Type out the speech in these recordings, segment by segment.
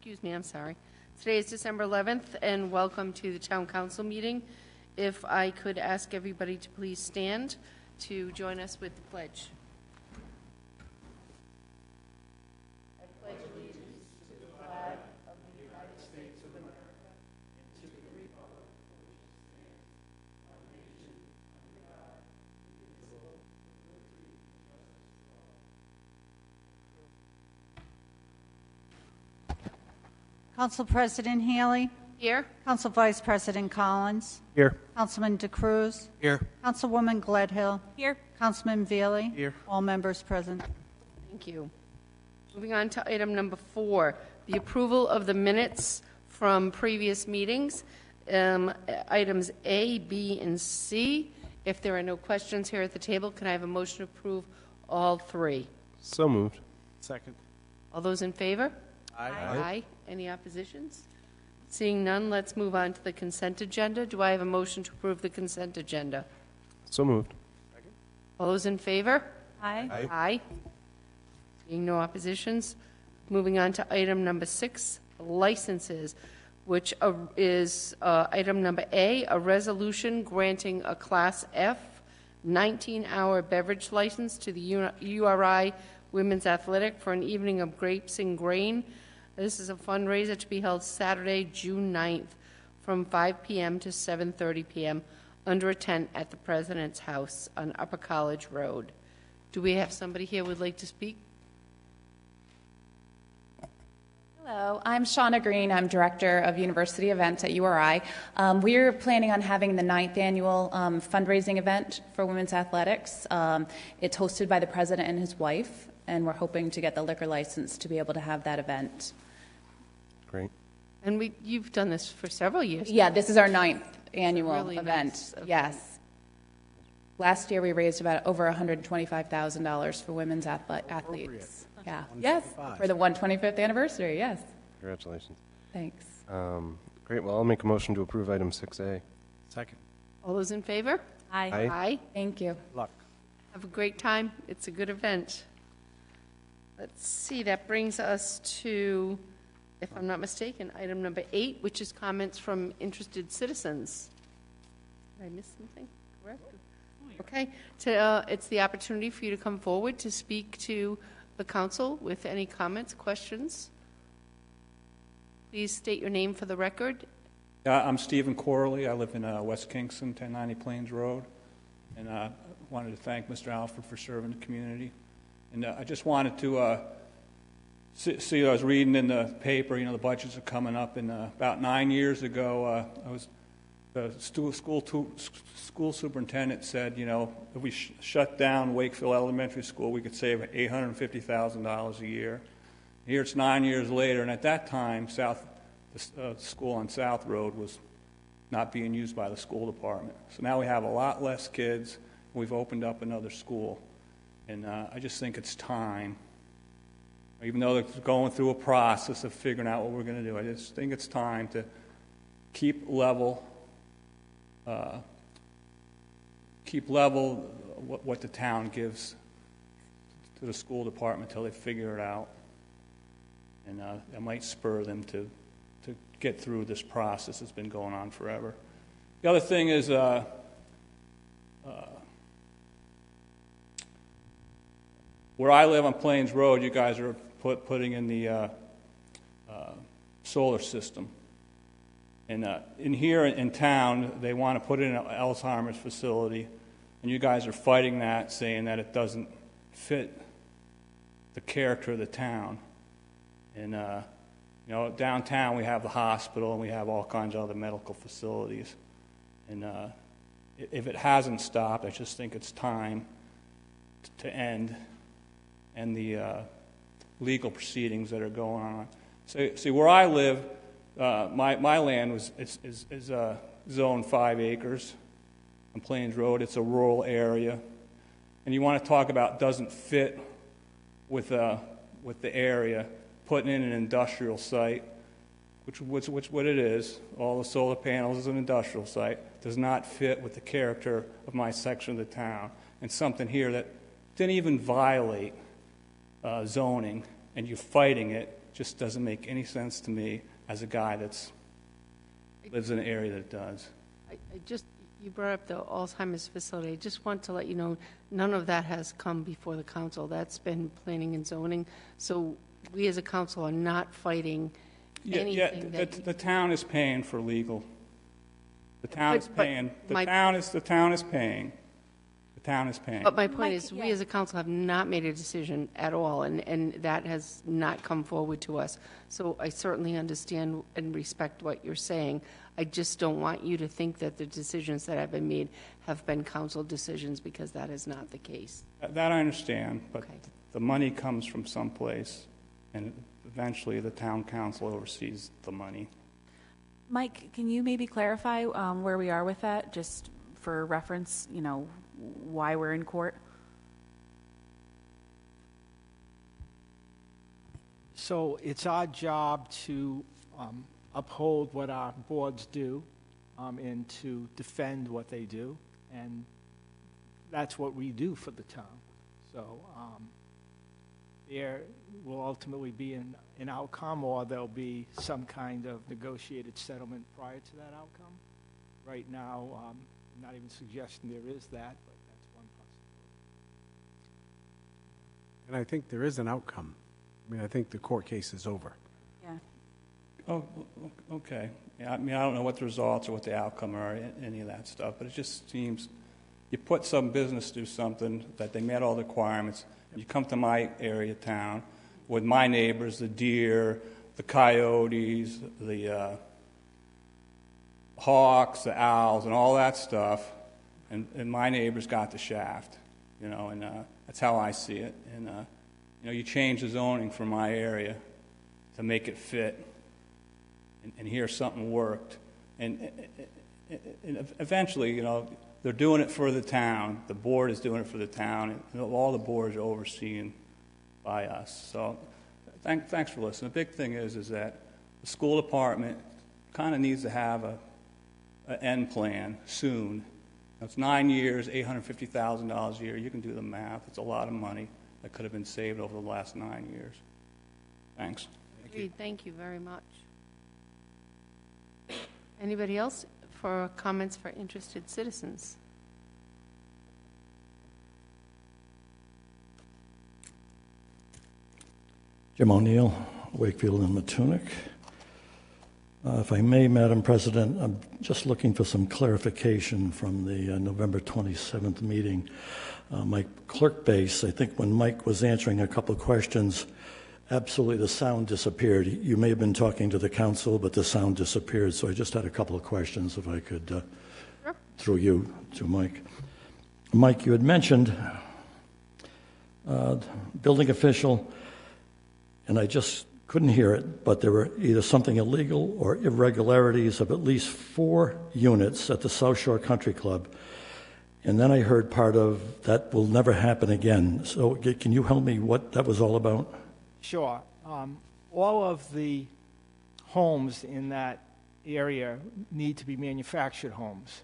Excuse me, I'm sorry. Today is December 11th, and welcome to the Town Council meeting. If I could ask everybody to please stand to join us with the pledge. I pledge allegiance to the flag of the United States of America and to the republic for which it stands, one nation, under God, indivisible, with liberty and justice for all. Council President Haley. Here. Council Vice President Collins. Here. Councilman DeCruz. Here. Councilwoman Gledhill. Here. Councilman Veely. Here. All members present. Thank you. Moving on to item number 4, the approval of the minutes from previous meetings. Items A, B, and C. If there are no questions here at the table, can I have a motion to approve all 3? So moved. Second. All those in favor? Aye. Aye. Any oppositions? Seeing none, let's move on to the consent agenda. Do I have a motion to approve the consent agenda? So moved. All those in favor? Aye. Aye. Aye. Seeing no oppositions. Moving on to item number 6, licenses, which is item number A, a resolution granting a Class F 19-hour beverage license to the URI Women's Athletic for an evening of grapes and grain. This is a fundraiser to be held Saturday, June 9th, from 5 p.m. to 7:30 p.m. under a tent at the President's House on Upper College Road. Do we have somebody here who would like to speak? Hello, I'm Shauna Green. I'm Director of University Events at URI. We're planning on having the 9th annual fundraising event for women's athletics. It's hosted by the President and his wife, and we're hoping to get the liquor license to be able to have that event. Great. And you've done this for several years. Yeah, this is our 9th annual really event. nice event. Yes. Last year we raised about over $125,000 for women's athletes. Yeah. Yes, for the 125th anniversary, yes. Congratulations. Thanks. Great. Well, I'll make a motion to approve item 6A. Second. All those in favor? Aye. Aye. Thank you. Luck. Have a great time. It's a good event. Let's see, that brings us to, if I'm not mistaken, item number 8, which is comments from interested citizens. Did I miss something? Correct? Okay. It's the opportunity for you to come forward to speak to the council with any comments, questions. Please state your name for the record. I'm Stephen Corley. I live in West Kingston, 1090 Plains Road. And I wanted to thank Mr. Alford for serving the community. And I just wanted to see, I was reading in the paper, the budgets are coming up. And about 9 years ago, the school superintendent said, if we shut down Wakefield Elementary School, we could save $850,000 a year. Here it's 9 years later, and at that time, the school on South Road was not being used by the school department. So now we have a lot less kids. We've opened up another school. And I just think it's time, even though they're going through a process of figuring out what we're going to do, I just think it's time to keep level what the town gives to the school department until they figure it out. And that might spur them to get through this process that's been going on forever. The other thing is where I live on Plains Road, you guys are putting in the solar system. And in here in town, they want to put in an Alzheimer's facility, and you guys are fighting that, saying that it doesn't fit the character of the town. And downtown we have the hospital and we have all kinds of other medical facilities. And if it hasn't stopped, I just think it's time to end the legal proceedings that are going on. So, see, where I live, my land is zone 5 acres on Plains Road. It's a rural area, and you want to talk about doesn't fit with the area. Putting in an industrial site, which what it is, all the solar panels is an industrial site, does not fit with the character of my section of the town, and something here that didn't even violate zoning, and you're fighting it just doesn't make any sense to me as a guy lives in an area that does. You brought up the Alzheimer's facility. I just want to let you know, none of that has come before the council. That's been planning and zoning. So we as a council are not fighting anything The town is paying for legal. The town is But paying. The my- town is paying. The town is paying. But my point Mike, is, we yeah. as a council have not made a decision at all, and that has not come forward to us. So I certainly understand and respect what you're saying. I just don't want you to think that the decisions that have been made have been council decisions, because that is not the case. That I understand, but Okay. the money comes from someplace, and eventually the town council oversees the money. Mike, can you maybe clarify where we are with that, just for reference, why we're in court? So it's our job to uphold what our boards do and to defend what they do, and that's what we do for the town. So there will ultimately be an outcome, or there'll be some kind of negotiated settlement prior to that outcome. Right now, I'm not even suggesting there is that, but that's one possibility. And I think there is an outcome. I mean, I think the court case is over. Yeah. Oh, okay. Yeah, I mean, I don't know what the results or what the outcome are, any of that stuff, but it just seems you put some business through something that they met all the requirements. You come to my area of town with my neighbors, the deer, the coyotes, the hawks, the owls, and all that stuff, and my neighbors got the shaft, and that's how I see it. And you change the zoning for my area to make it fit, and here something worked, and eventually, they're doing it for the town. The board is doing it for the town, and all the boards are overseen by us. So, thanks for listening. The big thing is that the school department kind of needs to have an end plan soon. It's 9 years, $850,000 a year. You can do the math. It's a lot of money that could have been saved over the last 9 years. Thanks. Agreed. Thank you very much. Anybody else for comments for interested citizens? Jim O'Neill, Wakefield and Matunic. If I may, Madam President, I'm just looking for some clarification from the November 27th meeting. My clerk base, I think when Mike was answering a couple of questions, absolutely the sound disappeared. You may have been talking to the council, but the sound disappeared, so I just had a couple of questions, if I could, through you to Mike. Mike, you had mentioned building official, and I just couldn't hear it, but there were either something illegal or irregularities of at least 4 units at the South Shore Country Club. And then I heard part of that will never happen again. So can you help me what that was all about? Sure. All of the homes in that area need to be manufactured homes,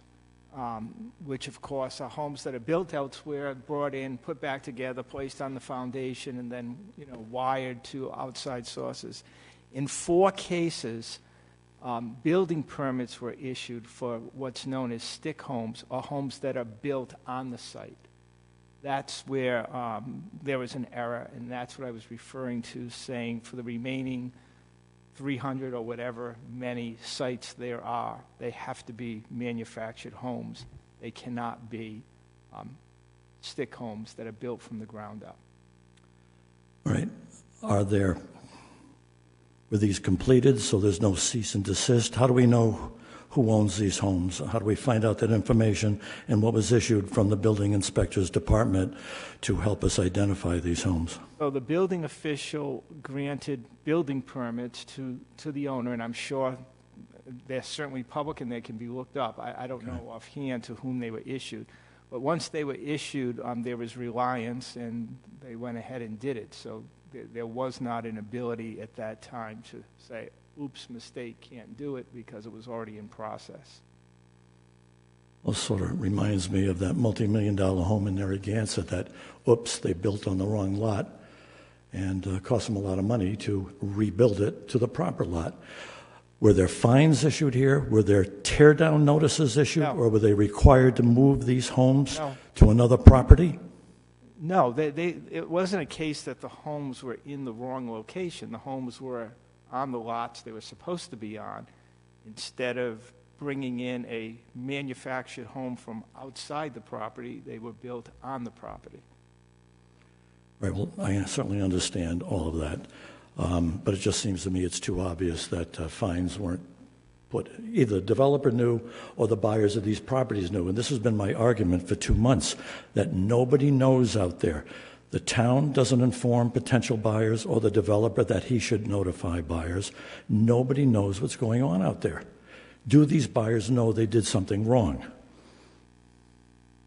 which, of course, are homes that are built elsewhere, brought in, put back together, placed on the foundation, and then, wired to outside sources. In 4 cases, building permits were issued for what's known as stick homes, or homes that are built on the site. That's where there was an error, and that's what I was referring to, saying for the remaining 300 or whatever many sites there are, they have to be manufactured homes. They cannot be stick homes that are built from the ground up. All right. Were these completed so there's no cease and desist? How do we know who owns these homes? How do we find out that information, and what was issued from the building inspector's department to help us identify these homes? So the building official granted building permits to the owner, and I'm sure they're certainly public and they can be looked up. I don't know offhand to whom they were issued. But once they were issued, there was reliance, and they went ahead and did it. So there was not an ability at that time to say, oops, mistake, can't do it, because it was already in process. Well, sort of reminds me of that multi-million-dollar home in Narragansett that, oops, they built on the wrong lot. and cost them a lot of money to rebuild it to the proper lot. Were there fines issued here? Were there tear-down notices issued? No. Or were they required to move these homes No. to another property? No, it wasn't a case that the homes were in the wrong location. The homes were on the lots they were supposed to be on. Instead of bringing in a manufactured home from outside the property, they were built on the property. Right, well, I certainly understand all of that, but it just seems to me it's too obvious that fines weren't put. Either the developer knew or the buyers of these properties knew, and this has been my argument for 2 months, that nobody knows out there. The town doesn't inform potential buyers or the developer that he should notify buyers. Nobody knows what's going on out there. Do these buyers know they did something wrong?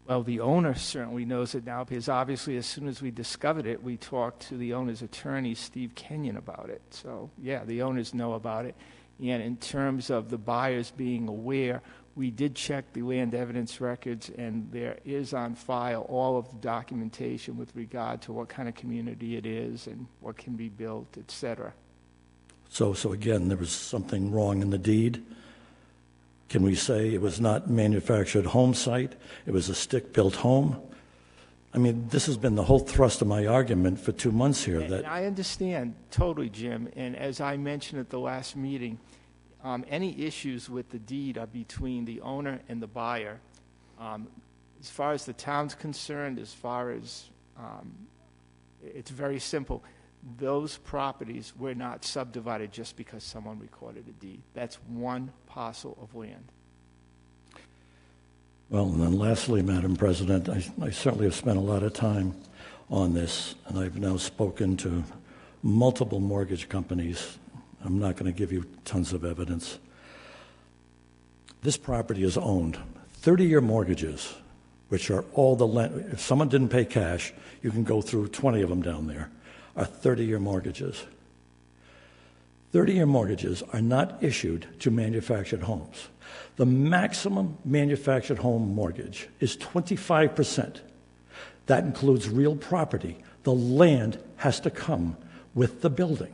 Well, the owner certainly knows it now, because obviously as soon as we discovered it, we talked to the owner's attorney, Steve Kenyon, about it. So, yeah, the owners know about it. And in terms of the buyers being aware, we did check the land evidence records, and there is on file all of the documentation with regard to what kind of community it is and what can be built, et cetera. So again, there was something wrong in the deed. Can we say it was not manufactured home site? It was a stick-built home? I mean, this has been the whole thrust of my argument for 2 months here. And I understand totally, Jim, and as I mentioned at the last meeting, any issues with the deed are between the owner and the buyer. As far as the town's concerned, it's very simple. Those properties were not subdivided just because someone recorded a deed. That's one parcel of land. Well, and then lastly, Madam President, I certainly have spent a lot of time on this, and I've now spoken to multiple mortgage companies. I'm not going to give you tons of evidence. This property is owned 30-year mortgages, which are all the land. If someone didn't pay cash, you can go through 20 of them down there, are 30-year mortgages. 30-year mortgages are not issued to manufactured homes. The maximum manufactured home mortgage is 25%. That includes real property. The land has to come with the building.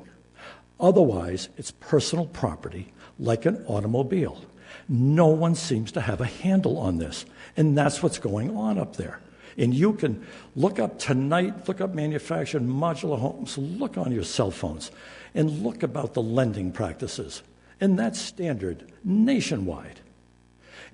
Otherwise, it's personal property like an automobile. No one seems to have a handle on this, and that's what's going on up there. And you can look up tonight, look up manufactured modular homes, look on your cell phones, and look about the lending practices. And that's standard nationwide.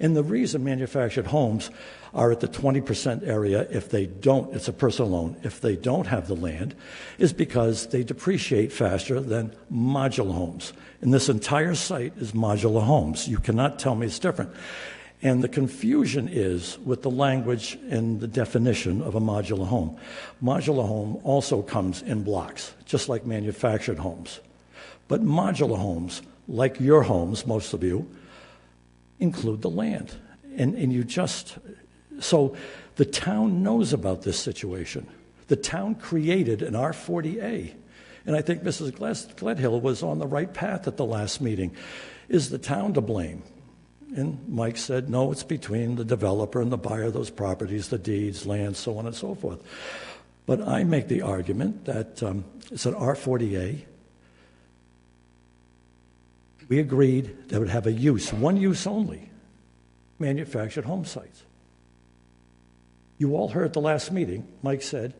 And the reason manufactured homes are at the 20% area if they don't, it's a personal loan, if they don't have the land, is because they depreciate faster than modular homes. And this entire site is modular homes. You cannot tell me it's different. And the confusion is with the language and the definition of a modular home. Modular home also comes in blocks, just like manufactured homes. But modular homes, like your homes, most of you, include the land. And you just, so the town knows about this situation. The town created an R40A. And I think Mrs. Gledhill was on the right path at the last meeting. Is the town to blame? And Mike said, no, it's between the developer and the buyer of those properties, the deeds, land, so on and so forth. But I make the argument that it's an R40A. We agreed that would have a use, one use only, manufactured home sites. You all heard at the last meeting, Mike said,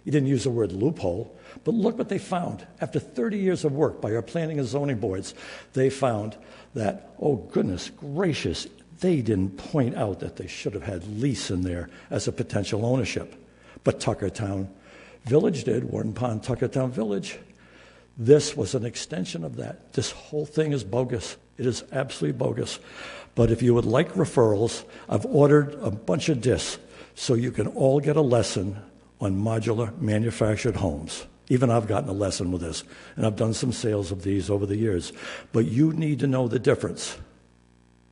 he didn't use the word loophole, but look what they found. After 30 years of work by our planning and zoning boards, they found that, oh goodness gracious, they didn't point out that they should have had lease in there as a potential ownership. But Tuckertown Village did, Warden Pond, Tuckertown Village. This was an extension of that. This whole thing is bogus. It is absolutely bogus. But if you would like referrals, I've ordered a bunch of discs so you can all get a lesson on modular manufactured homes. Even I've gotten a lesson with this, and I've done some sales of these over the years. But you need to know the difference.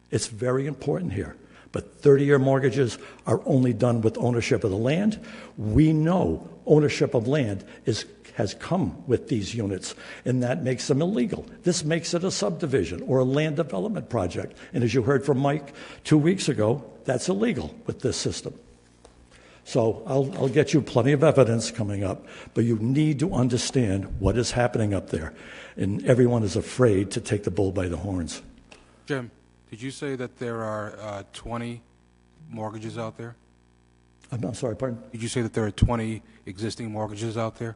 It's very important here. But 30-year mortgages are only done with ownership of the land. We know ownership of land has come with these units, and that makes them illegal. This makes it a subdivision or a land development project. And as you heard from Mike 2 weeks ago, that's illegal with this system. So I'll get you plenty of evidence coming up, but you need to understand what is happening up there. And everyone is afraid to take the bull by the horns. Jim, did you say that there are 20 mortgages out there? I'm sorry, pardon? Did you say that there are 20 existing mortgages out there?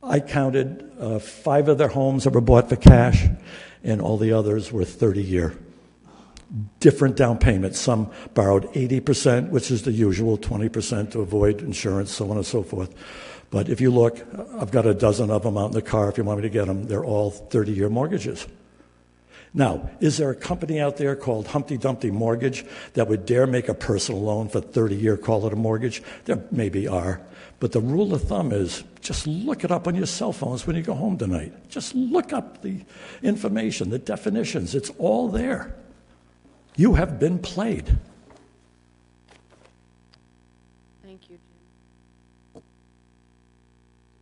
I counted 5 of their homes that were bought for cash, and all the others were 30-year. Different down payments. Some borrowed 80%, which is the usual, 20% to avoid insurance, so on and so forth. But if you look, I've got a dozen of them out in the car if you want me to get them. They're all 30-year mortgages. Now, is there a company out there called Humpty Dumpty Mortgage that would dare make a personal loan for 30-year, call it a mortgage? There maybe are. But the rule of thumb is just look it up on your cell phones when you go home tonight. Just look up the information, the definitions. It's all there. You have been played. Thank you, Jim. Do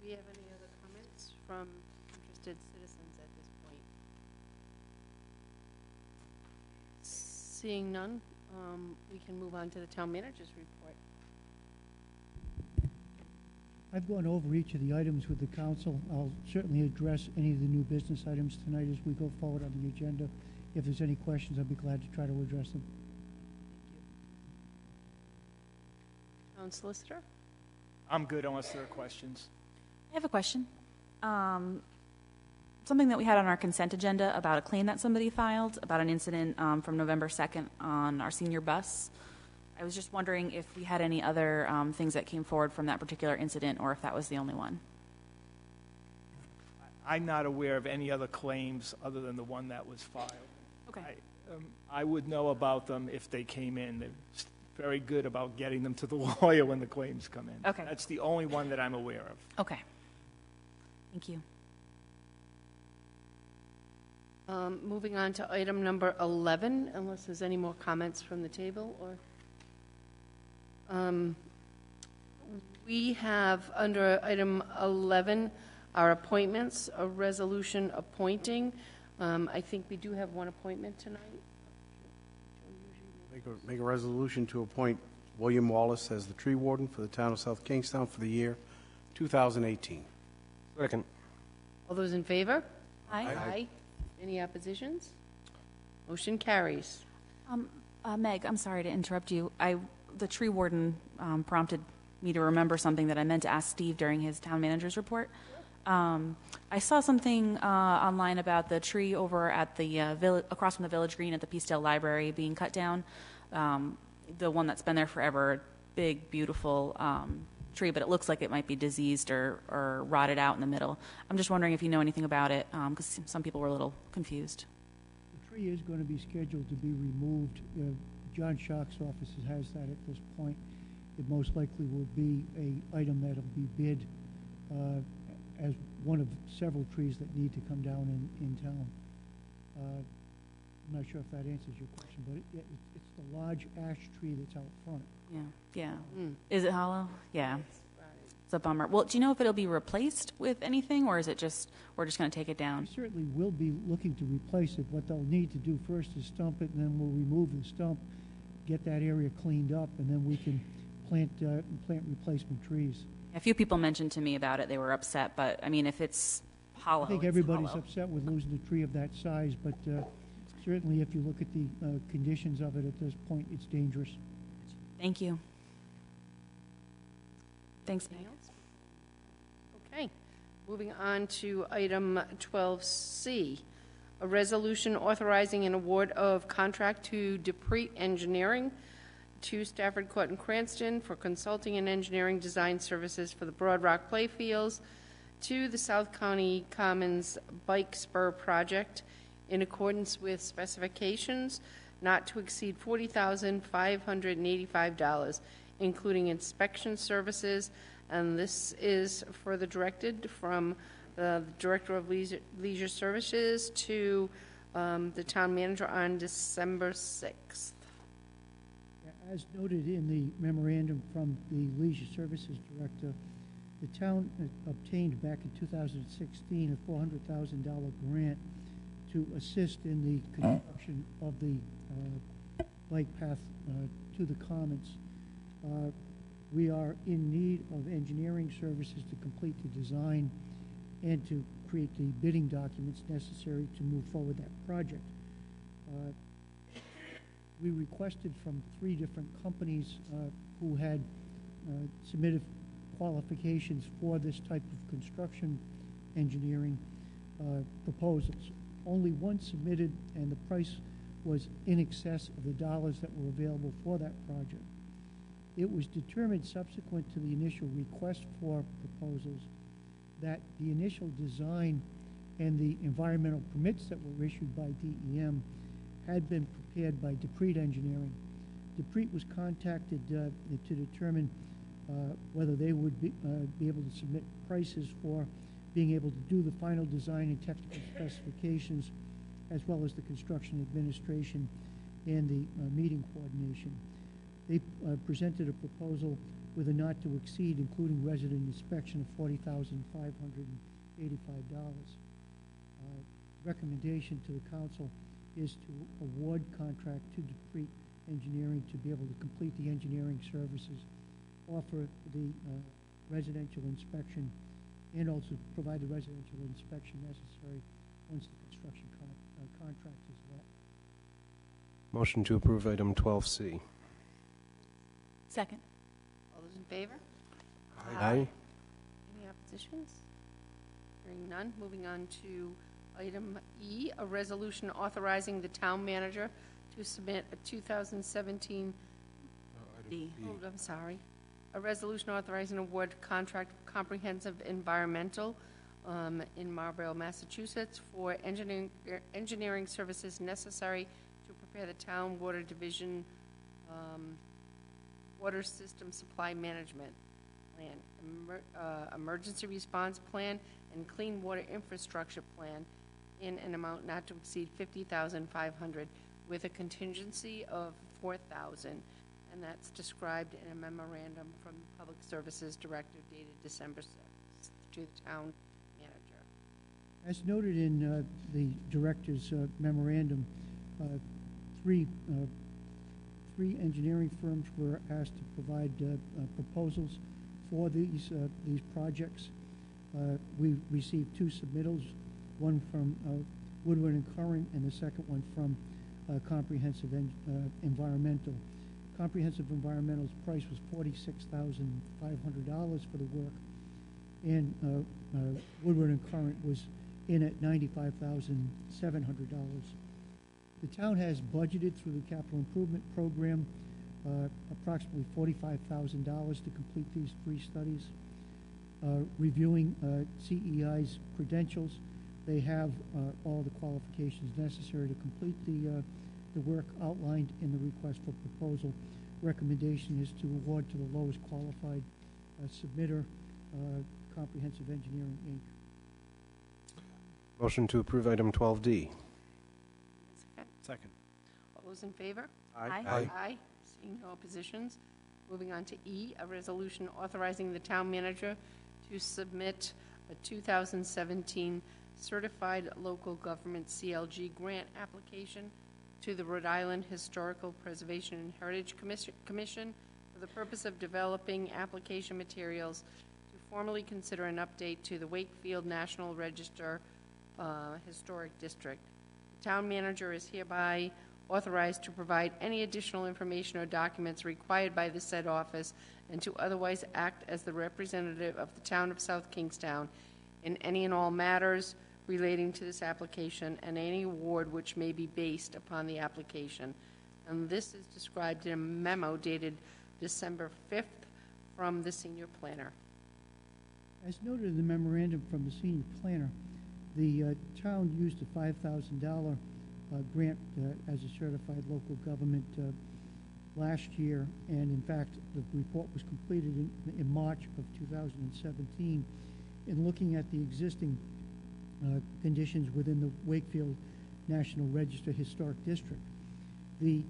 we have any other comments from interested citizens at this point? Seeing none, we can move on to the town manager's report. I've gone over each of the items with the council. I'll certainly address any of the new business items tonight as we go forward on the agenda. If there's any questions, I'd be glad to try to address them. Town solicitor? I'm good unless there are questions. I have a question. Something that we had on our consent agenda about a claim that somebody filed about an incident from November 2nd on our senior bus. I was just wondering if we had any other things that came forward from that particular incident or if that was the only one. I'm not aware of any other claims other than the one that was filed. Okay. I would know about them if they came in. They're very good about getting them to the lawyer when the claims come in. Okay. That's the only one that I'm aware of. Okay. Thank you. Moving on to item number 11, unless there's any more comments from the table, or we have under item 11 our appointments, a resolution appointing. I think we do have one appointment tonight. Make a resolution to appoint William Wallace as the tree warden for the town of South Kingstown for the year 2018. Second. All those in favor? Aye. Any oppositions? Motion carries. Meg, I'm sorry to interrupt you. The tree warden prompted me to remember something that I meant to ask Steve during his town manager's report. I saw something online about the tree over at the across from the Village Green at the Peacedale Library being cut down. The one that's been there forever, big, beautiful tree, but it looks like it might be diseased or rotted out in the middle. I'm just wondering if you know anything about it, because some people were a little confused. The tree is going to be scheduled to be removed. John Schock's office has that at this point. It most likely will be an item that will be bid as one of several trees that need to come down in town. I'm not sure if that answers your question, but it's the large ash tree that's out front. Yeah. Is it hollow? Yeah. It's a bummer. Well, do you know if it'll be replaced with anything, or is it just we're just going to take it down? We certainly will be looking to replace it. What they'll need to do first is stump it, and then we'll remove the stump, get that area cleaned up, and then we can plant replacement trees. A few people mentioned to me about it. They were upset, but I mean, if it's hollow, I think it's everybody's hollow. upset with losing a tree of that size, but certainly if you look at the conditions of it at this point, it's dangerous. Thank you. Thanks, Meg. Okay. Moving on to item 12C, a resolution authorizing an award of contract to Dupree Engineering to Stafford Court and Cranston for consulting and engineering design services for the Broad Rock Playfields to the South County Commons Bike Spur Project in accordance with specifications not to exceed $40,585, including inspection services, and this is further directed from the Director of Leisure Services to the Town Manager on December 6th. As noted in the memorandum from the Leisure Services Director, the town obtained back in 2016 a $400,000 grant to assist in the construction of the bike path to the Commons. we are in need of engineering services to complete the design and to create the bidding documents necessary to move forward that project. We requested from 3 different companies who had submitted qualifications for this type of construction engineering proposals. Only one submitted, and the price was in excess of the dollars that were available for that project. It was determined subsequent to the initial request for proposals that the initial design and the environmental permits that were issued by DEM had been prepared by Deprete Engineering. Deprete was contacted to determine whether they would be able to submit prices for being able to do the final design and technical specifications, as well as the construction administration and the meeting coordination. They presented a proposal with a not to exceed, including resident inspection, of $40,585. Recommendation to the council is to award contract to Deprete Engineering to be able to complete the engineering services, offer the residential inspection, and also provide the residential inspection necessary once the construction contract is let. Motion to approve item 12C. Second. All those in favor? Aye. Any oppositions? Hearing none, moving on to item E, a resolution authorizing the town manager to submit a 2017, D. oh, I'm sorry, a resolution authorizing award contract of comprehensive environmental in Marlborough, Massachusetts for engineering services necessary to prepare the town water division water system supply management plan, emergency response plan, and clean water infrastructure plan in an amount not to exceed $50,500 with a contingency of $4,000, and that's described in a memorandum from the Public Services Director dated December 6th to the town manager. As noted in the director's memorandum, three engineering firms were asked to provide proposals for these projects. We received 2 submittals, one from Woodward and Curran, and the second one from Comprehensive Environmental. Comprehensive Environmental's price was $46,500 for the work, and Woodward and Curran was in at $95,700. The town has budgeted through the capital improvement program approximately $45,000 to complete these 3 studies. Reviewing CEI's credentials, they have all the qualifications necessary to complete the work outlined in the request for proposal. Recommendation is to award to the lowest qualified submitter, Comprehensive Engineering, Inc. Motion to approve item 12D. Second. All those in favor? Aye. Aye. Seeing no oppositions. Moving on to E, a resolution authorizing the town manager to submit a 2017 Certified Local Government CLG grant application to the Rhode Island Historical Preservation and Heritage Commission for the purpose of developing application materials to formally consider an update to the Wakefield National Register Historic District. The town manager is hereby authorized to provide any additional information or documents required by the said office and to otherwise act as the representative of the town of South Kingstown in any and all matters relating to this application and any award which may be based upon the application. And this is described in a memo dated December 5th from the senior planner. As noted in the memorandum from the senior planner, the town used a $5,000 grant as a certified local government last year, and in fact the report was completed in March of 2017. In looking at the existing conditions within the Wakefield National Register Historic District, the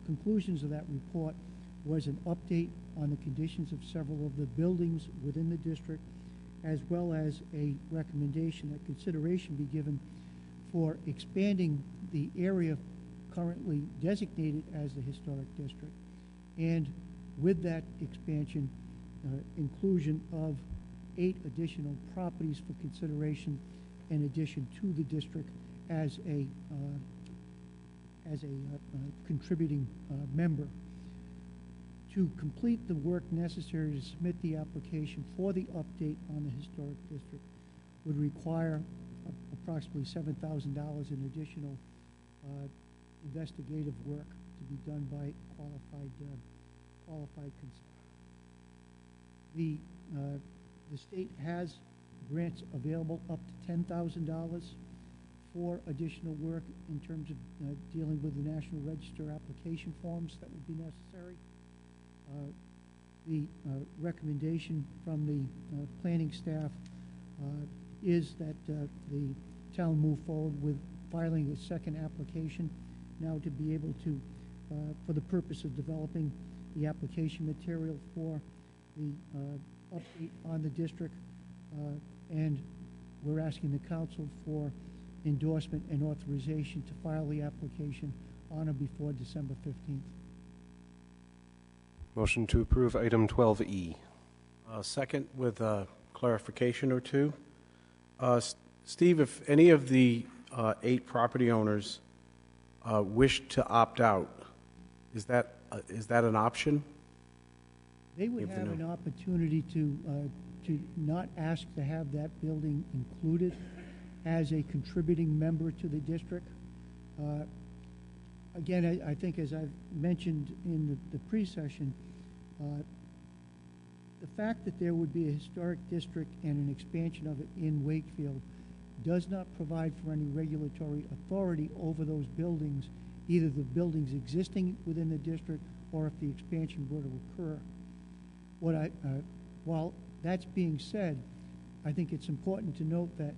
conclusions of that report was an update on the conditions of several of the buildings within the district, as well as a recommendation that consideration be given for expanding the area currently designated as the historic district and with that expansion, inclusion of 8 additional properties for consideration in addition to the district as a contributing member. To complete the work necessary to submit the application for the update on the historic district would require approximately $7,000 in additional investigative work to be done by qualified consultant. The state has grants available up to $10,000 for additional work in terms of dealing with the National Register application forms that would be necessary. The recommendation from the planning staff is that the town move forward with filing a second application now to be able to, for the purpose of developing the application material for the update on the district, and we're asking the council for endorsement and authorization to file the application on or before December 15th. Motion to approve item 12E. Second, with a clarification or two. Steve, if any of the 8 property owners wish to opt out, is that an option? They would have an opportunity to not ask to have that building included as a contributing member to the district. Again, I think as I've mentioned in the pre-session, the fact that there would be a historic district and an expansion of it in Wakefield does not provide for any regulatory authority over those buildings, either the buildings existing within the district or if the expansion were to occur. While that's being said, I think it's important to note that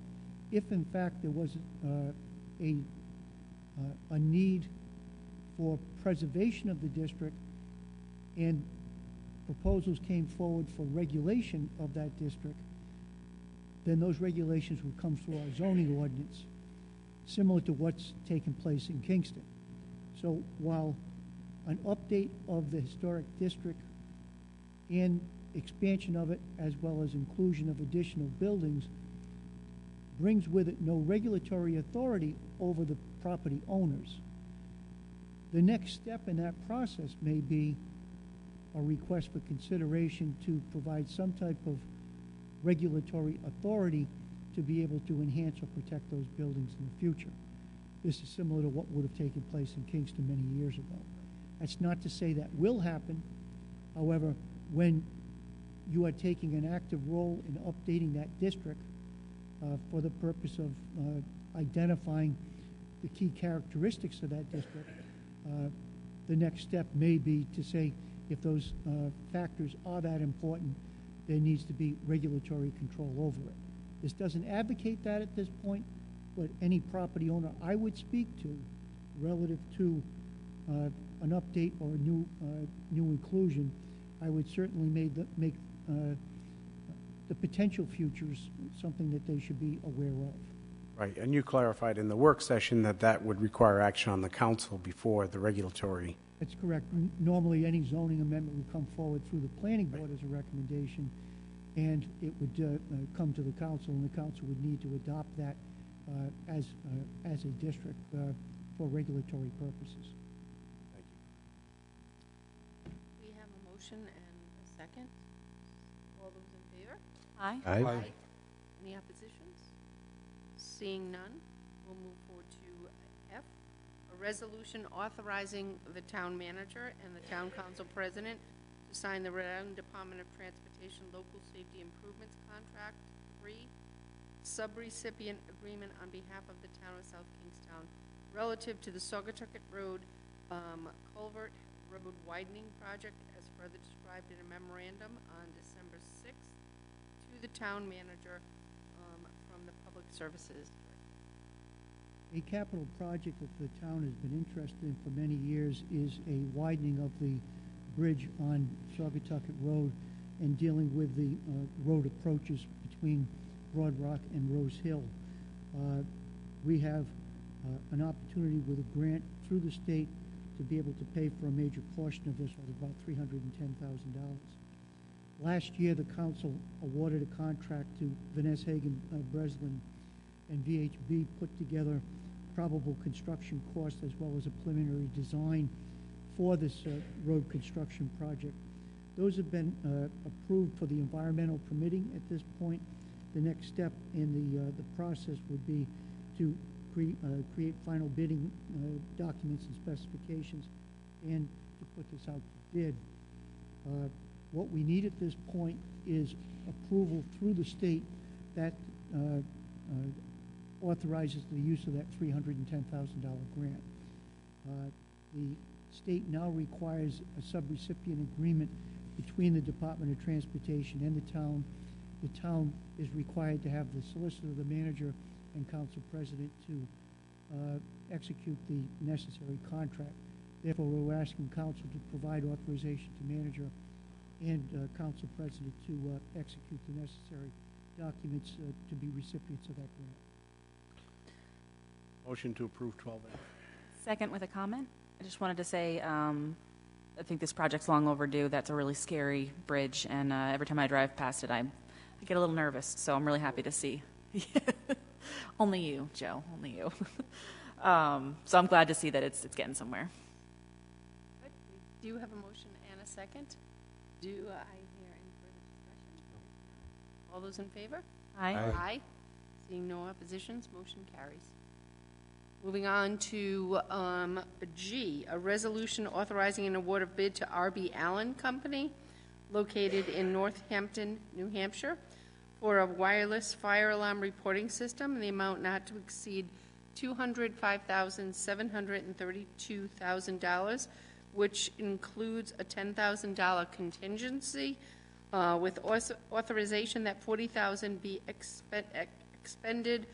if in fact there was a need for preservation of the district and proposals came forward for regulation of that district, then those regulations would come through our zoning ordinance, similar to what's taken place in Kingston. So while an update of the historic district and expansion of it, as well as inclusion of additional buildings, brings with it no regulatory authority over the property owners, the next step in that process may be a request for consideration to provide some type of regulatory authority to be able to enhance or protect those buildings in the future. This is similar to what would have taken place in Kingston many years ago. That's not to say that will happen. However, when you are taking an active role in updating that district for the purpose of identifying the key characteristics of that district, the next step may be to say, if those factors are that important, there needs to be regulatory control over it. This doesn't advocate that at this point, but any property owner I would speak to relative to an update or a new inclusion, I would certainly make the potential futures something that they should be aware of. Right, and you clarified in the work session that would require action on the council before the regulatory. That's correct. Normally, any zoning amendment would come forward through the planning board as a recommendation, and it would come to the council, and the council would need to adopt that as a district for regulatory purposes. Thank you. We have a motion and a second. All those in favor? Aye. Aye. Any oppositions? Seeing none, we'll move forward to F, a resolution authorizing the town manager and the town council president to sign the Rhode Island Department of Transportation Local Safety Improvements Contract 3 subrecipient agreement on behalf of the town of South Kingstown relative to the Saugatucket Road Culvert Road Widening Project as further described in a memorandum on December 6th to the town manager from the Public Services Director. A capital project that the town has been interested in for many years is a widening of the bridge on Saugatucket Road and dealing with the road approaches between Broad Rock and Rose Hill. We have an opportunity with a grant through the state to be able to pay for a major portion of this was about $310,000. Last year, the council awarded a contract to Vanessa Hagen Breslin, and VHB put together probable construction costs as well as a preliminary design for this road construction project. Those have been approved for the environmental permitting at this point. The next step in the process would be to create final bidding documents and specifications and to put this out to bid. What we need at this point is approval through the state that authorizes the use of that $310,000 grant. The state now requires a subrecipient agreement between the Department of Transportation and the town. The town is required to have the solicitor, the manager, and council president to execute the necessary contract. Therefore, we're asking council to provide authorization to manager and council president to execute the necessary documents to be recipients of that grant. Motion to approve 12A. Second with a comment. I just wanted to say, I think this project's long overdue. That's a really scary bridge, and every time I drive past it, I get a little nervous, so I'm really happy to see. Only you, Joe, only you. So I'm glad to see that it's getting somewhere. Good. We do have a motion and a second. Do I hear any further discussion? All those in favor? Aye. Aye. Seeing no oppositions, motion carries. Moving on to G, a resolution authorizing an award of bid to RB Allen Company, located in Northampton, New Hampshire, for a wireless fire alarm reporting system in the amount not to exceed $205,732,000, which includes a $10,000 contingency, with authorization that $40,000 be expended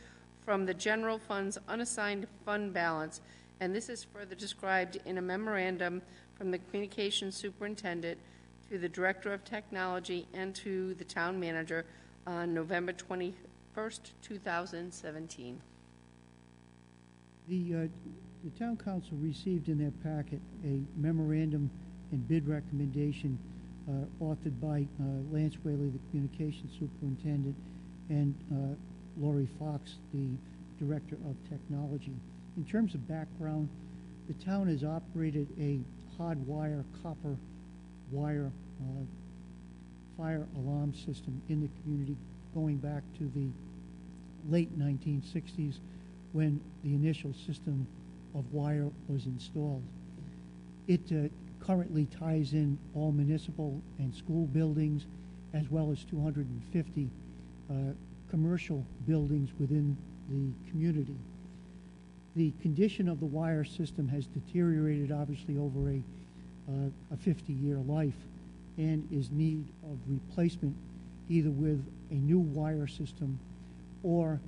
from the general fund's unassigned fund balance, and this is further described in a memorandum from the communications superintendent to the director of technology and to the town manager on November 21st, 2017. The town council received in their packet a memorandum and bid recommendation authored by Lance Whaley, the communications superintendent, and Lori Fox, the director of technology. In terms of background, the town has operated a hardwire, copper wire fire alarm system in the community going back to the late 1960s when the initial system of wire was installed. It currently ties in all municipal and school buildings as well as 250 commercial buildings within the community. The condition of the wire system has deteriorated obviously over a 50-year life and is need of replacement either with a new wire system or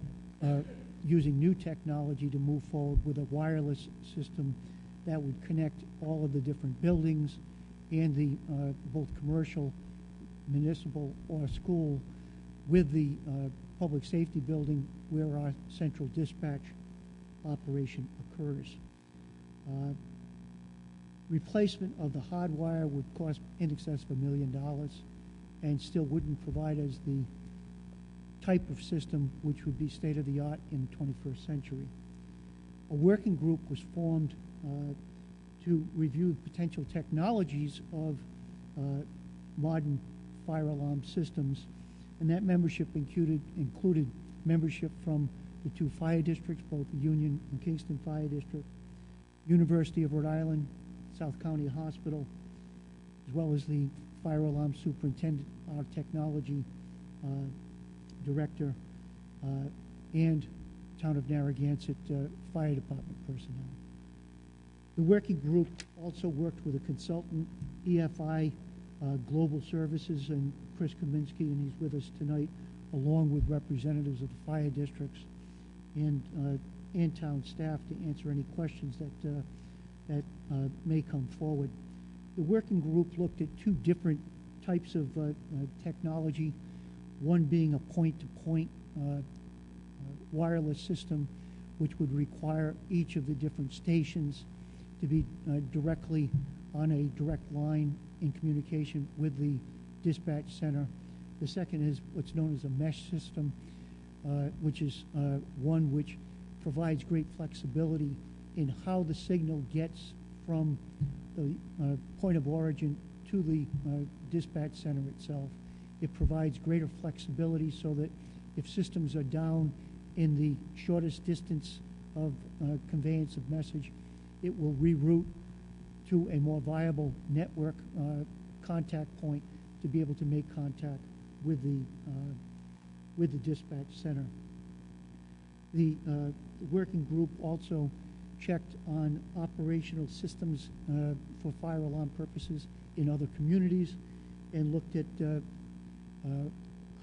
using new technology to move forward with a wireless system that would connect all of the different buildings and the both commercial, municipal, or school with the public safety building where our central dispatch operation occurs. Replacement of the hardwire would cost in excess of $1 million and still wouldn't provide us the type of system which would be state-of-the-art in the 21st century. A working group was formed to review potential technologies of modern fire alarm systems, and that membership included membership from the two fire districts, both the Union and Kingston Fire District, University of Rhode Island, South County Hospital, as well as the fire alarm superintendent, our technology director, and Town of Narragansett Fire Department personnel. The working group also worked with a consultant, EFI Global Services, and Chris Kaminsky, and he's with us tonight, along with representatives of the fire districts and town staff to answer any questions that may come forward. The working group looked at two different types of technology, one being a point-to-point wireless system, which would require each of the different stations to be directly on a direct line in communication with the dispatch center. The second is what's known as a mesh system, which is one which provides great flexibility in how the signal gets from the point of origin to the dispatch center itself. It provides greater flexibility so that if systems are down in the shortest distance of conveyance of message, it will reroute to a more viable network contact point to be able to make contact with the dispatch center. The working group also checked on operational systems for fire alarm purposes in other communities and looked at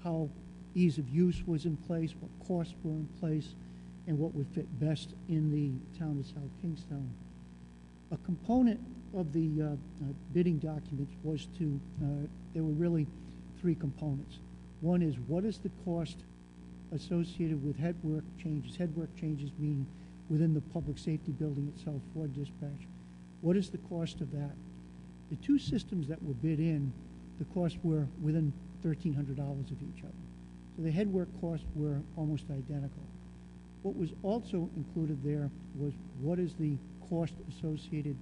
how ease of use was in place, what costs were in place, and what would fit best in the town of South Kingstown. A component of the bidding documents was to, there were really three components. One is, what is the cost associated with headwork changes? Headwork changes mean within the public safety building itself for dispatch. What is the cost of that? The two systems that were bid in, the costs were within $1,300 of each other. So the headwork costs were almost identical. What was also included there was what is the cost associated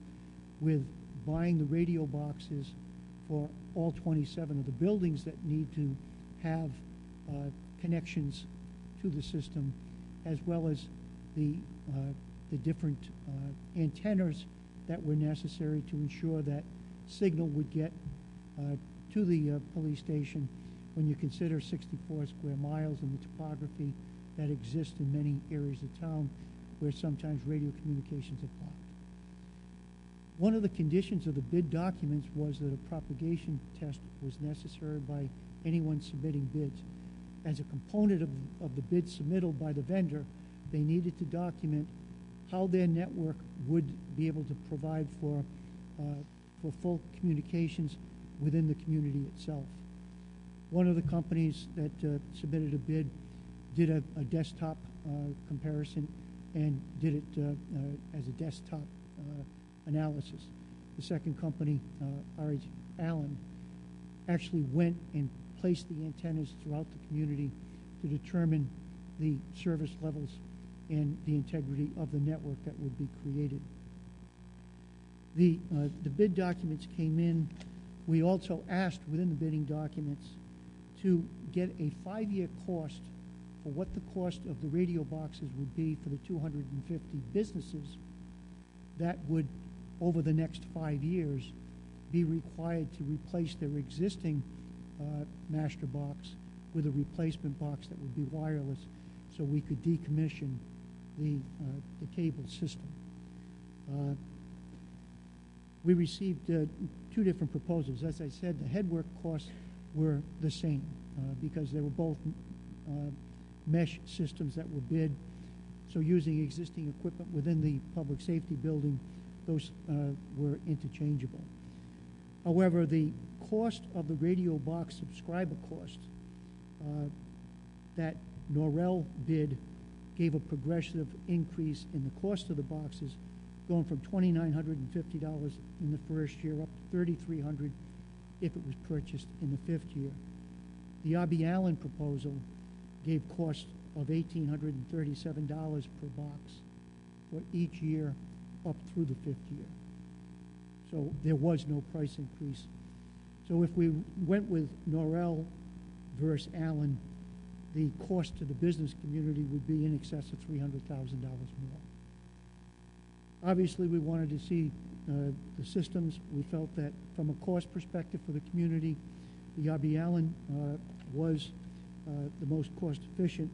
with buying the radio boxes for all 27 of the buildings that need to have connections to the system, as well as the different antennas that were necessary to ensure that signal would get to the police station when you consider 64 square miles and the topography that exists in many areas of town where sometimes radio communications are blocked. One of the conditions of the bid documents was that a propagation test was necessary by anyone submitting bids. As a component of the bid submittal by the vendor, they needed to document how their network would be able to provide for full communications within the community itself. One of the companies that submitted a bid did a desktop comparison and did it as a desktop analysis. The second company, R.H. Allen, actually went and placed the antennas throughout the community to determine the service levels and the integrity of the network that would be created. The bid documents came in. We also asked within the bidding documents to get a 5-year cost for what the cost of the radio boxes would be for the 250 businesses that would, over the next 5 years, be required to replace their existing master box with a replacement box that would be wireless, so we could decommission the cable system. We received 2 different proposals. As I said, the headwork costs were the same because they were both mesh systems that were bid. So using existing equipment within the public safety building, those were interchangeable. However, the cost of the radio box subscriber cost that Norrell bid gave a progressive increase in the cost of the boxes, going from $2,950 in the first year up to $3,300 if it was purchased in the 5th year. The R.B. Allen proposal gave costs of $1,837 per box for each year up through the 5th year. So there was no price increase. So if we went with Norrell versus Allen, the cost to the business community would be in excess of $300,000 more. Obviously, we wanted to see the systems. We felt that from a cost perspective for the community, the R.B. Allen was the most cost efficient,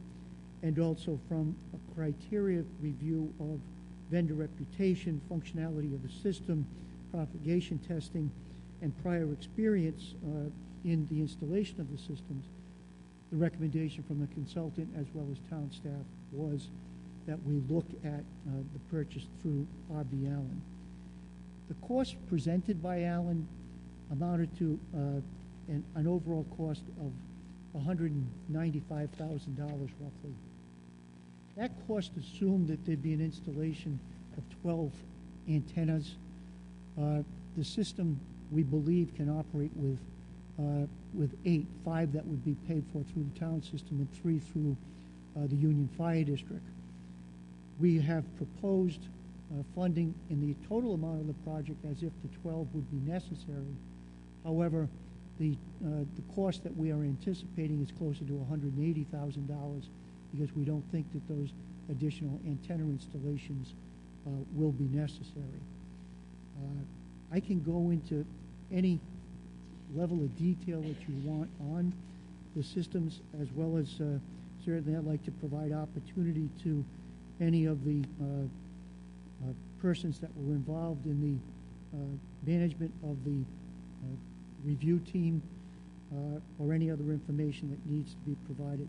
and also from a criteria review of vendor reputation, functionality of the system, propagation testing, and prior experience in the installation of the systems. The recommendation from the consultant as well as town staff was that we look at the purchase through R.B. Allen. The cost presented by Allen amounted to an overall cost of $195,000 roughly. That cost assumed that there'd be an installation of 12 antennas. The system, we believe, can operate with 8, 5 that would be paid for through the town system and 3 through the Union Fire District. We have proposed funding in the total amount of the project as if the 12 would be necessary. However, the cost that we are anticipating is closer to $180,000 because we don't think that those additional antenna installations will be necessary. I can go into any level of detail that you want on the systems, as well as certainly I'd like to provide opportunity to any of the persons that were involved in the management of the review team or any other information that needs to be provided.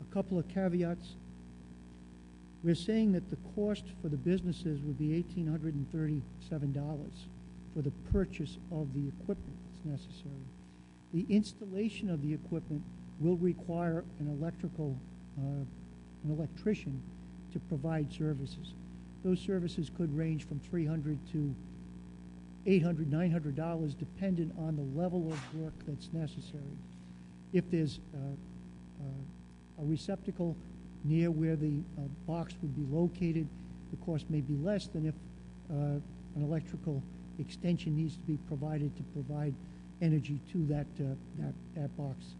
A couple of caveats. We're saying that the cost for the businesses would be $1,837 for the purchase of the equipment that's necessary. The installation of the equipment will require an electrician to provide services. Those services could range from $300 to $800, $900, dependent on the level of work that's necessary. If there's a receptacle near where the box would be located, the cost may be less than if an electrical extension needs to be provided to provide energy to that box.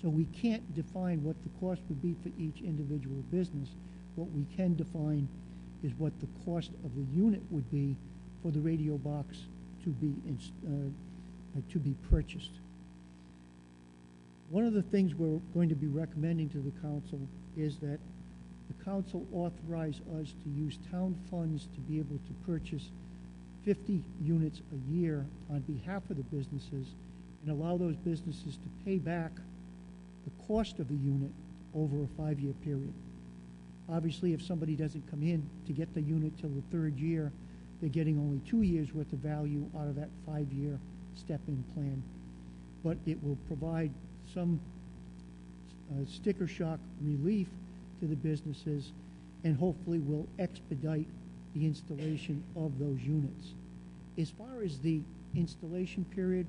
So we can't define what the cost would be for each individual business. What we can define is what the cost of the unit would be for the radio box to be purchased. One of the things we're going to be recommending to the council is that the council authorize us to use town funds to be able to purchase 50 units a year on behalf of the businesses and allow those businesses to pay back the cost of the unit over a 5-year period. Obviously, if somebody doesn't come in to get the unit till the 3rd year, they're getting only 2 years worth of value out of that 5-year step-in plan. But it will provide some sticker shock relief to the businesses and hopefully will expedite the installation of those units. As far as the installation period,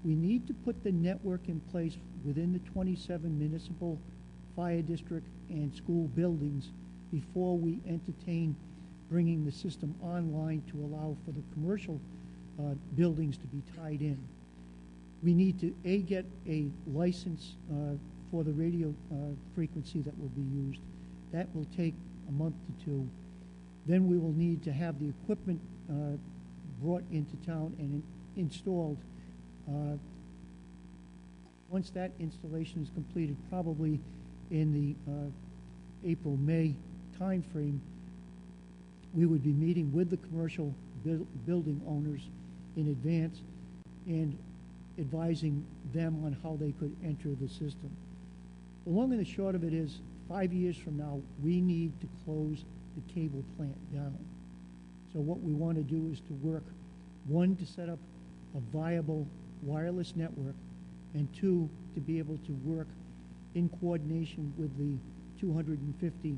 we need to put the network in place within the 27 municipal fire district and school buildings before we entertain bringing the system online to allow for the commercial buildings to be tied in. We need to, get a license for the radio frequency that will be used. That will take a month to 2. Then we will need to have the equipment brought into town and installed. Once that installation is completed, probably in the April-May timeframe, we would be meeting with the commercial building owners in advance and advising them on how they could enter the system. The long and the short of it is, 5 years from now, we need to close the cable plant down. So what we want to do is to work, 1, to set up a viable wireless network, and 2, to be able to work in coordination with the 250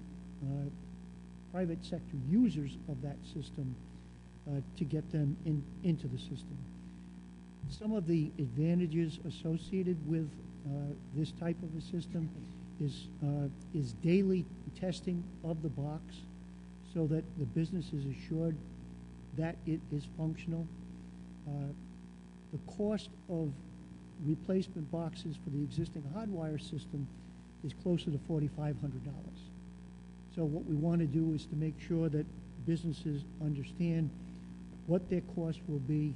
private sector users of that system to get them into the system. Some of the advantages associated with this type of a system is daily testing of the box so that the business is assured that it is functional. The cost of replacement boxes for the existing hardwire system is closer to $4,500. So what we want to do is to make sure that businesses understand what their cost will be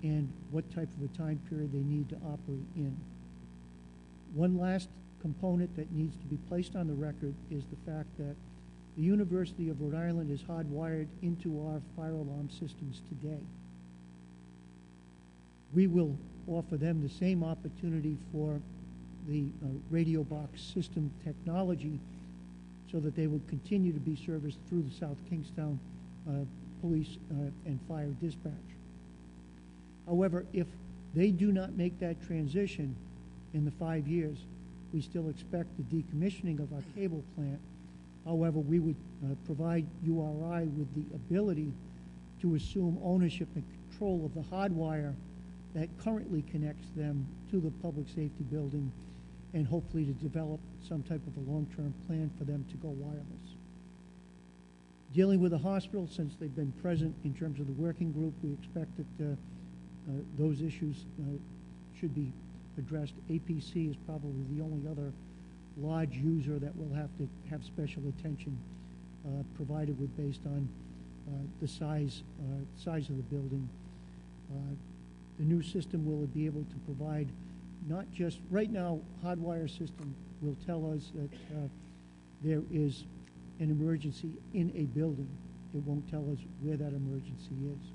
and what type of a time period they need to operate in. One last component that needs to be placed on the record is the fact that the University of Rhode Island is hardwired into our fire alarm systems today. We will offer them the same opportunity for the radio box system technology so that they will continue to be serviced through the South Kingstown Police and Fire Dispatch. However, if they do not make that transition in the 5 years, we still expect the decommissioning of our cable plant However, we would provide URI with the ability to assume ownership and control of the hardwire that currently connects them to the public safety building, and hopefully to develop some type of a long-term plan for them to go wireless. Dealing with the hospital, since they've been present in terms of the working group, we expect that those issues should be addressed. APC is probably the only other large user that will have to have special attention provided with based on the size of the building. The new system will be able to provide not just, right now, Hardwire system will tell us that there is an emergency in a building. It won't tell us where that emergency is.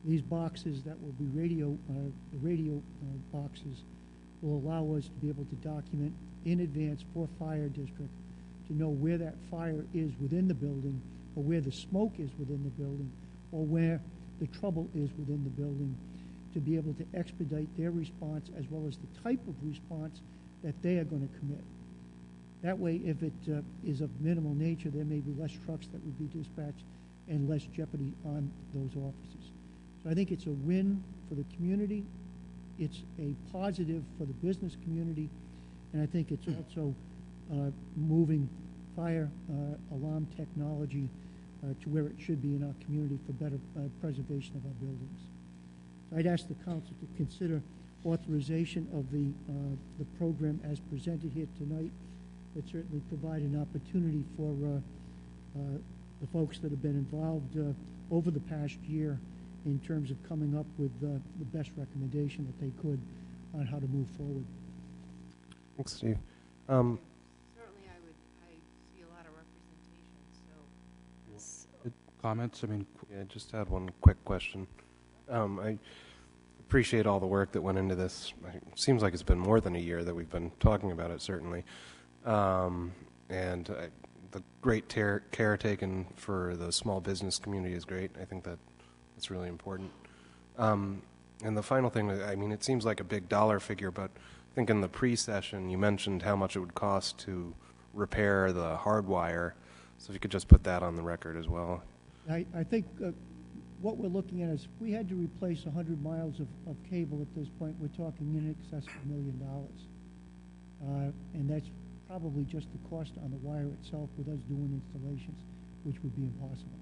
These boxes that will be the radio boxes will allow us to be able to document in advance for fire district to know where that fire is within the building, or where the smoke is within the building, or where the trouble is within the building, to be able to expedite their response as well as the type of response that they are going to commit. That way, if it is of minimal nature, there may be less trucks that would be dispatched and less jeopardy on those officers. So I think it's a win for the community. It's a positive for the business community. And I think it's also moving fire alarm technology to where it should be in our community for better preservation of our buildings. I'd ask the council to consider authorization of the program as presented here tonight. It certainly provide an opportunity for the folks that have been involved over the past year in terms of coming up with the best recommendation that they could on how to move forward. Thanks, Steve. Certainly, I see a lot of representation, so. Comments? I mean, Yeah, just had one quick question. I appreciate all the work that went into this. It seems like it's been more than a year that we've been talking about it, certainly. And the great care taken for the small business community is great. I think that's really important. And the final thing, I mean, it seems like a big dollar figure, but I think in the pre-session you mentioned how much it would cost to repair the hardwire. So if you could just put that on the record as well. I think what we're looking at is if we had to replace 100 miles of cable at this point, we're talking in excess of $1 million. And that's probably just the cost on the wire itself with us doing installations, which would be impossible.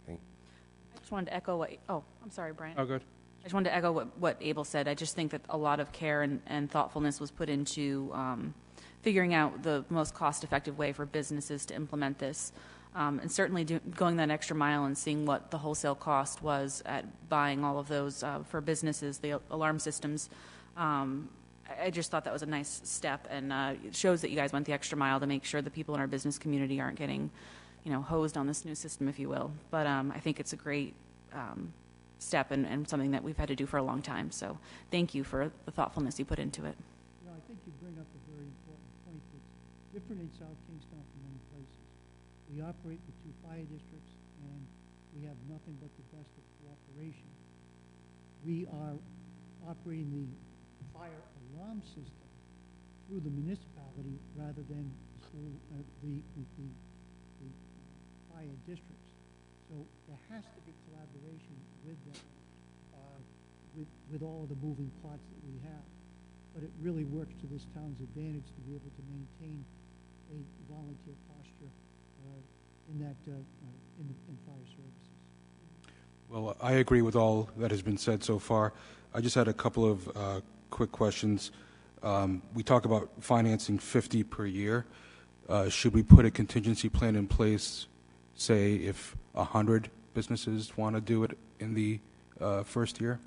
I just wanted to echo what, I'm sorry, Brian. oh, good. I just wanted to echo what Abel said. I just think that a lot of care and thoughtfulness was put into figuring out the most cost-effective way for businesses to implement this. And certainly going that extra mile and seeing what the wholesale cost was at buying all of those for businesses, the alarm systems. I just thought that was a nice step, and it shows that you guys went the extra mile to make sure the people in our business community aren't getting, hosed on this new system, if you will. But I think it's a great step and something that we've had to do for a long time. So thank you for the thoughtfulness you put into it. I think you bring up a very important point that's different in South Kingstown from many places. We operate with 2 fire districts, and we have nothing but the best of cooperation. We are operating the fire alarm system through the municipality rather than through the fire districts. So there has to be collaboration with them, with all of the moving parts that we have. But it really works to this town's advantage to be able to maintain a volunteer posture in fire services. Well, I agree with all that has been said so far. I just had a couple of quick questions. We talk about financing 50 per year. Should we put a contingency plan in place, say, if 100 businesses want to do it in the first year?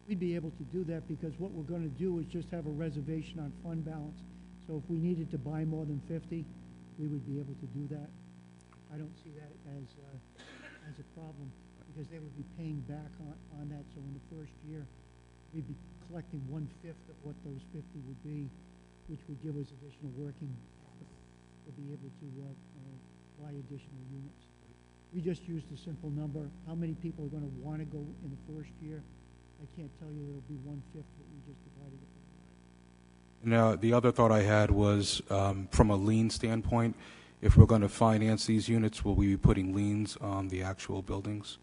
We'd be able to do that because what we're going to do is just have a reservation on fund balance. So if we needed to buy more than 50, we would be able to do that. I don't see that as a problem because they would be paying back on that. So in the first year, we'd be collecting 1/5 of what those 50 would be, which would give us additional working to be able to buy additional units. We just used a simple number. How many people are going to want to go in the first year? I can't tell you it'll be 1/5 what we just divided it by. Now, the other thought I had was from a lien standpoint, if we're going to finance these units, will we be putting liens on the actual buildings?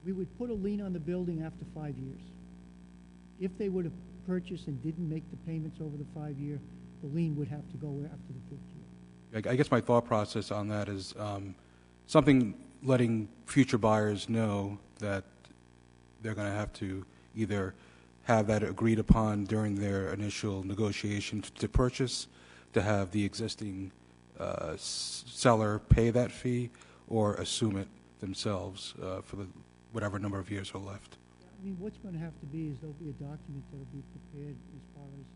We would put a lien on the building after 5 years. If they were to purchase and didn't make the payments over the 5 year, the lien would have to go after the 5th year. I guess my thought process on that is something letting future buyers know that they're going to have to either have that agreed upon during their initial negotiation to purchase, to have the existing seller pay that fee, or assume it themselves for the whatever number of years are left. I mean, what's going to have to be is there'll be a document that'll be prepared as far as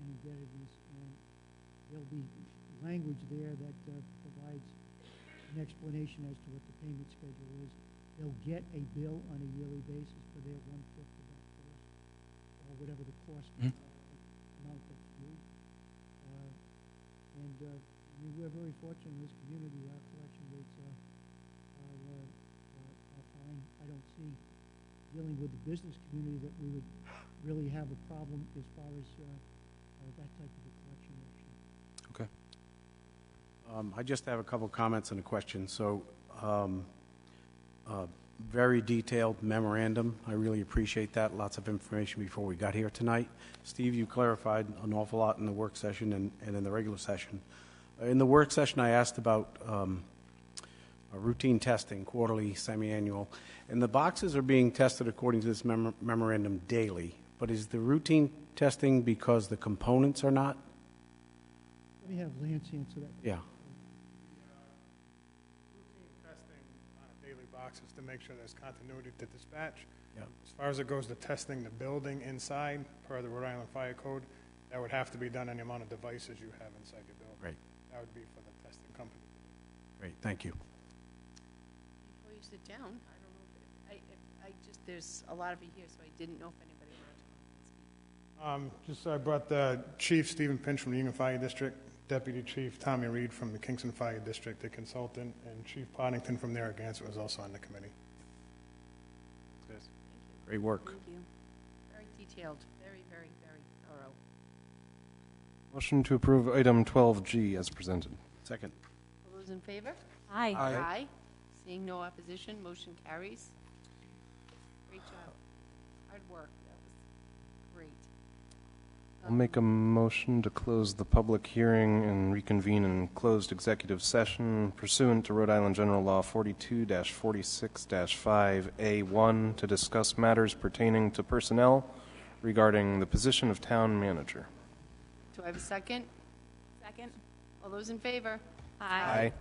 indebtedness, and there'll be language there that provides an explanation as to what the payment schedule is. They'll get a bill on a yearly basis for their 1/5 of that cost, or whatever the cost amount that's due. And I mean, we're very fortunate in this community. Our collection rates are fine. I don't see dealing with the business community that we would really have a problem as far as that type of a collection action. I just have a couple comments and a question. So, very detailed memorandum. I really appreciate that. Lots of information before we got here tonight. Steve, you clarified an awful lot in the work session and in the regular session. In the work session, I asked about routine testing, quarterly, semi-annual. And the boxes are being tested according to this memorandum daily. But is the routine testing because the components are not? Let me have Lance answer that. Yeah. Routine testing on a daily basis to make sure there's continuity to dispatch. Yeah. As far as it goes to testing the building inside, per the Rhode Island Fire Code, that would have to be done any amount of devices you have inside your building. Great. That would be for the testing company. Great. Thank you. Before you sit down, I don't know if I just, there's a lot of you here, so I didn't know if anybody wanted to speak. I brought the Chief Stephen Pinch from the Union Fire District, Deputy Chief Tommy Reed from the Kingston Fire District, the consultant, and Chief Poddington from Narragansett was also on the committee. Great work. Thank you. Very detailed, very, very, very thorough. Motion to approve item 12G as presented. Second. All those in favor? Aye. Aye. Seeing no opposition, motion carries. Great job. Hard work. That was great. I'll make a motion to close the public hearing and reconvene in closed executive session pursuant to Rhode Island General Law 42-46-5A1 to discuss matters pertaining to personnel regarding the position of town manager. Do I have a second? Second. All those in favor? Aye. Aye.